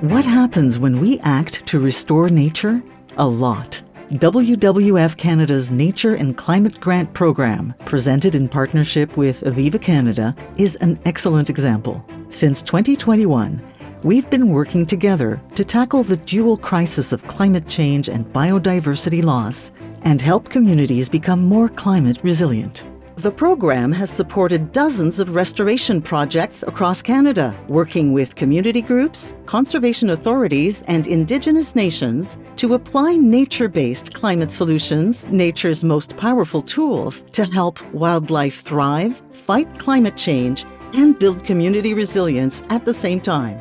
What happens when we act to restore nature? A lot. WWF-Canada's Nature and Climate Grant Program, presented in partnership with Aviva Canada, is an excellent example. Since 2021, we've been working together to tackle the dual crisis of climate change and biodiversity loss and help communities become more climate resilient. The program has supported dozens of restoration projects across Canada, working with community groups, conservation authorities, and Indigenous nations to apply nature-based climate solutions, nature's most powerful tools, to help wildlife thrive, fight climate change, and build community resilience at the same time.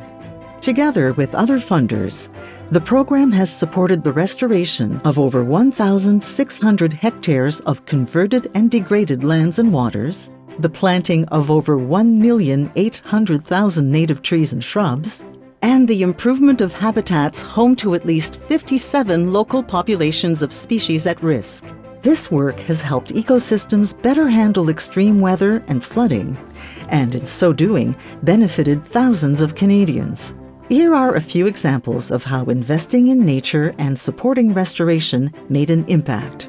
Together with other funders, the program has supported the restoration of over 1,600 hectares of converted and degraded lands and waters, the planting of over 1,800,000 native trees and shrubs, and the improvement of habitats home to at least 57 local populations of species at risk. This work has helped ecosystems better handle extreme weather and flooding, and in so doing, benefited thousands of Canadians. Here are a few examples of how investing in nature and supporting restoration made an impact.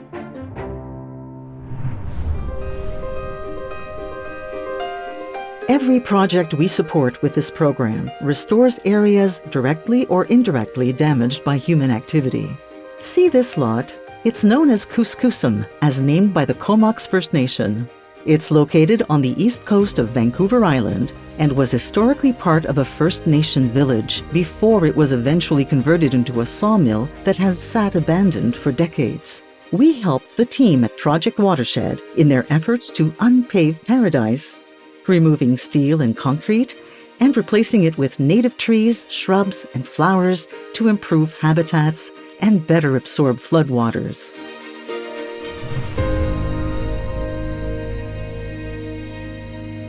Every project we support with this program restores areas directly or indirectly damaged by human activity. See this lot? It's known as Kuskusum, as named by the Comox First Nation. It's located on the east coast of Vancouver Island and was historically part of a First Nation village before it was eventually converted into a sawmill that has sat abandoned for decades. We helped the team at Project Watershed in their efforts to unpave paradise, removing steel and concrete and replacing it with native trees, shrubs, and flowers to improve habitats and better absorb floodwaters.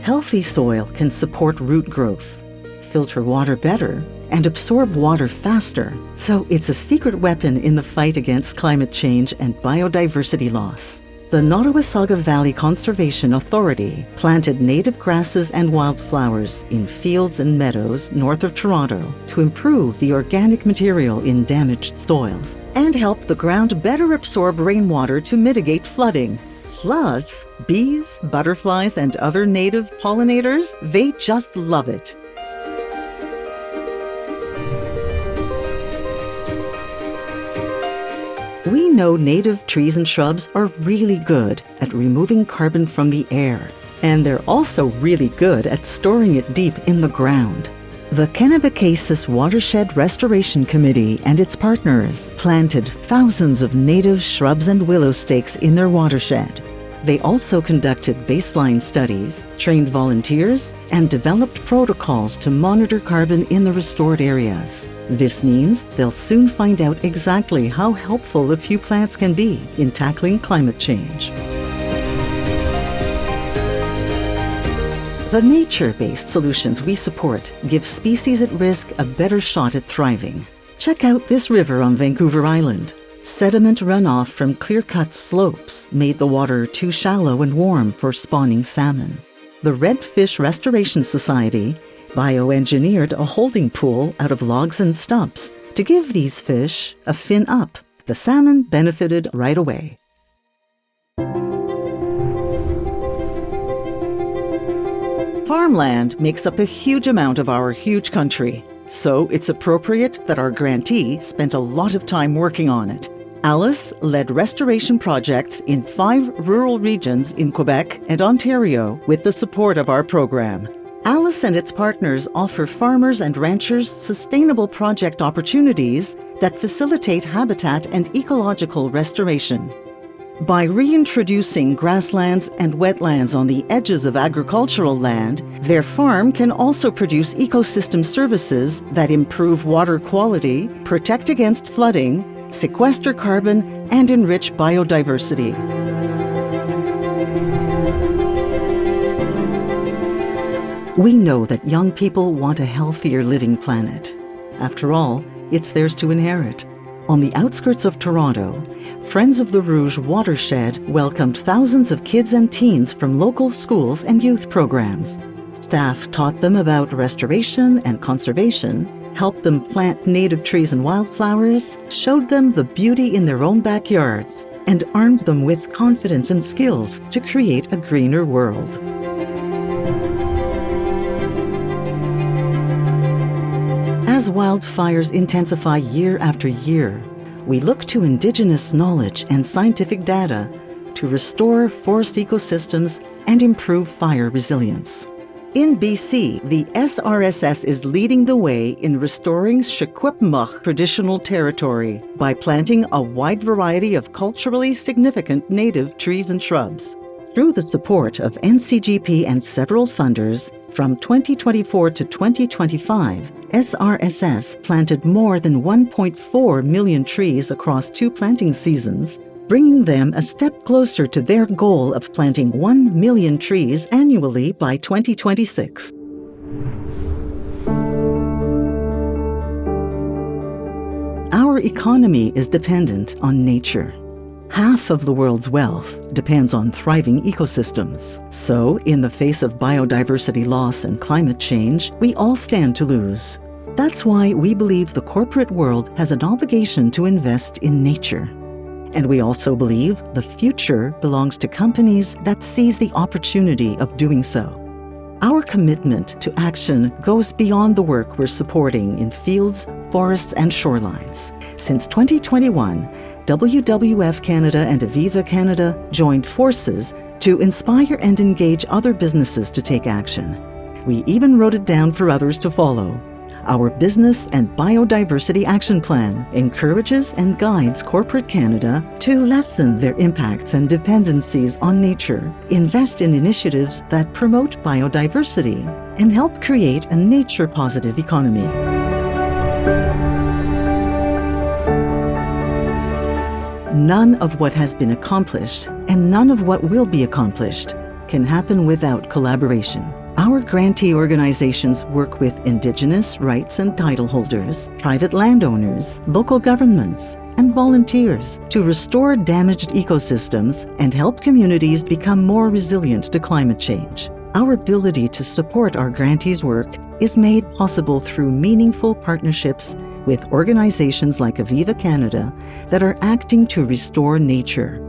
Healthy soil can support root growth, filter water better, and absorb water faster, so it's a secret weapon in the fight against climate change and biodiversity loss. The Nottawasaga Valley Conservation Authority planted native grasses and wildflowers in fields and meadows north of Toronto to improve the organic material in damaged soils and help the ground better absorb rainwater to mitigate flooding. Plus, bees, butterflies, and other native pollinators, they just love it. We know native trees and shrubs are really good at removing carbon from the air, and they're also really good at storing it deep in the ground. The Kennebecasis Watershed Restoration Committee and its partners planted thousands of native shrubs and willow stakes in their watershed. They also conducted baseline studies, trained volunteers, and developed protocols to monitor carbon in the restored areas. This means they'll soon find out exactly how helpful a few plants can be in tackling climate change. The nature-based solutions we support give species at risk a better shot at thriving. Check out this river on Vancouver Island. Sediment runoff from clear-cut slopes made the water too shallow and warm for spawning salmon. The Redfish Restoration Society bioengineered a holding pool out of logs and stumps to give these fish a fin up. The salmon benefited right away. Farmland makes up a huge amount of our huge country, so it's appropriate that our grantee spent a lot of time working on it. Alice led restoration projects in 5 rural regions in Quebec and Ontario with the support of our program. Alice and its partners offer farmers and ranchers sustainable project opportunities that facilitate habitat and ecological restoration. By reintroducing grasslands and wetlands on the edges of agricultural land, their farm can also produce ecosystem services that improve water quality, protect against flooding, sequester carbon, and enrich biodiversity. We know that young people want a healthier living planet. After all, it's theirs to inherit. On the outskirts of Toronto, Friends of the Rouge Watershed welcomed thousands of kids and teens from local schools and youth programs. Staff taught them about restoration and conservation, helped them plant native trees and wildflowers, showed them the beauty in their own backyards, and armed them with confidence and skills to create a greener world. As wildfires intensify year after year, we look to Indigenous knowledge and scientific data to restore forest ecosystems and improve fire resilience. In BC, the SRSS is leading the way in restoring Secwepemc traditional territory by planting a wide variety of culturally significant native trees and shrubs. Through the support of NCGP and several funders, from 2024 to 2025, SRSS planted more than 1.4 million trees across 2 planting seasons, bringing them a step closer to their goal of planting 1 million trees annually by 2026. Our economy is dependent on nature. Half of the world's wealth depends on thriving ecosystems. So, in the face of biodiversity loss and climate change, we all stand to lose. That's why we believe the corporate world has an obligation to invest in nature. And we also believe the future belongs to companies that seize the opportunity of doing so. Our commitment to action goes beyond the work we're supporting in fields, forests, and shorelines. Since 2021, WWF-Canada and Aviva Canada joined forces to inspire and engage other businesses to take action. We even wrote it down for others to follow. Our Business and Biodiversity Action Plan encourages and guides corporate Canada to lessen their impacts and dependencies on nature, invest in initiatives that promote biodiversity, and help create a nature-positive economy. None of what has been accomplished and none of what will be accomplished can happen without collaboration. Our grantee organizations work with Indigenous rights and title holders, private landowners, local governments, and volunteers to restore damaged ecosystems and help communities become more resilient to climate change. Our ability to support our grantees' work is made possible through meaningful partnerships with organizations like Aviva Canada that are acting to restore nature.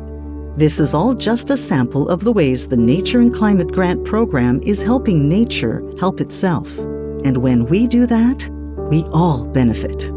This is all just a sample of the ways the Nature and Climate Grant Program is helping nature help itself. And when we do that, we all benefit.